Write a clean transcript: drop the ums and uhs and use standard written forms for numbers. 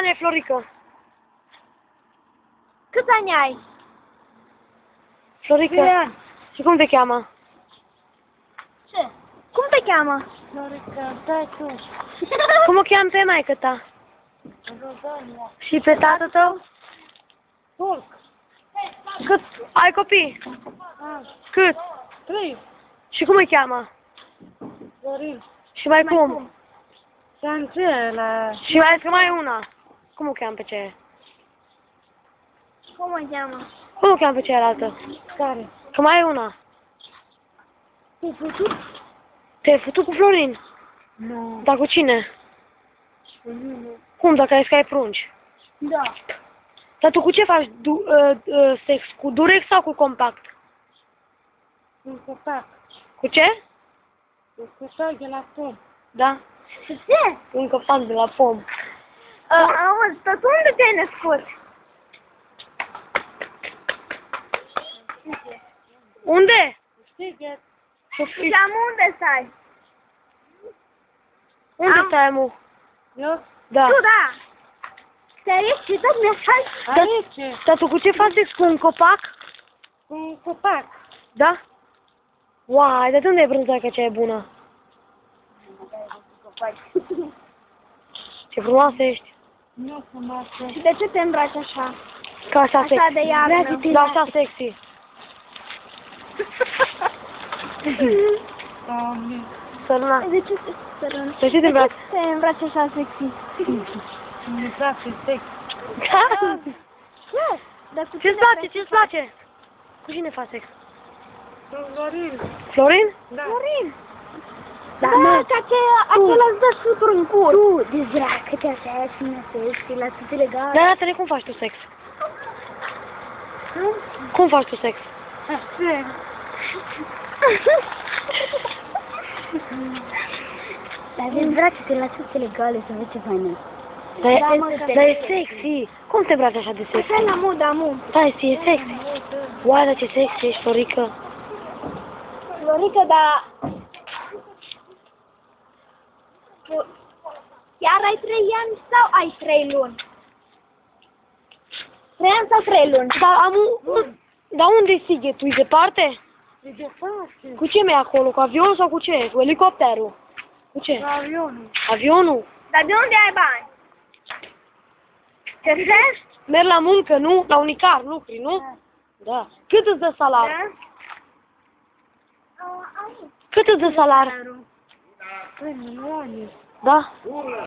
ani ai, Florica? Câți ani ai? Florica. Și cum te cheamă? Ce? Cum te cheamă? Florica, stai tu. Cum o cheamă pe maică ta? Rozania. Și pe tatăl tău? Turc. Cât ai copii? Cât? 3. Și cum îi cheamă? Florin. Și mai cum? Angela. Și mai că mai e una. Cum o cheamă pe ce? Cum o cheamă? Cum o cheamă pe cealaltă? Care? Că mai e una. Te-ai făcut? Te-ai făcut cu Florin? Nu. Dar cu cine? Nu. Cum, dacă ai că ai prunci? Da. Dar tu cu ce faci sex? Cu durex sau cu compact? Un copac. Cu ce? Un copac de la pom. Da? Ce? Un copac de la pom. Auzi, tot unde te-ai născut? Unde? Știi că Și am unde stai? Unde stai, mu? eu? Da. Tu, da. Serios? Și tot mi-așa? Aici. Dar tu cu ce faci sex? Cu un copac? Un copac. Da? Uai, de unde e brânzaca cea e bună? Ce frumoasă ești. Nu frumoasă. Și de ce te îmbraci așa? Ca așa Așa sexy. de iarnă. Da, așa sexy. Doamne. Săruna. De ce te sărân? De ce te îmbraci? te îmbraci așa sexy? Nu-mi place sex. Da? Ce? Dar cu Ce-ți place? Ce-ți place? Cu cine faci sex? Florin. Florin? Da. Florin. Da, Da, mă, ca ce acela îți dă suturi în cur. Tu, de dracă, te așa și mă sexy, la toate legale. dar arată-ne cum faci tu sex. Cum faci tu sex? Așa. Dar dezbracă-te la toate legale să vezi ce faină. Dar e sexy. Cum te îmbraci așa de sexy? Așa la mod, amu. Da, e sexy. Uai, dar ce sexy ești, Florica. Florica, dar... Iar ai 3 ani sau ai 3 luni? 3 ani sau 3 luni? Dar unde e sighetul? E departe? E de face. Cu ce mergi acolo? Cu avionul sau cu ce? Cu elicopterul? Cu ce? Avionul. Avionul? Dar de unde ai bani? Ce faci? Merg la muncă, nu? La unicar, lucri, nu? Da. Cât îți dă salar? Da? Cât îți dă salar? 3 milioane. Da?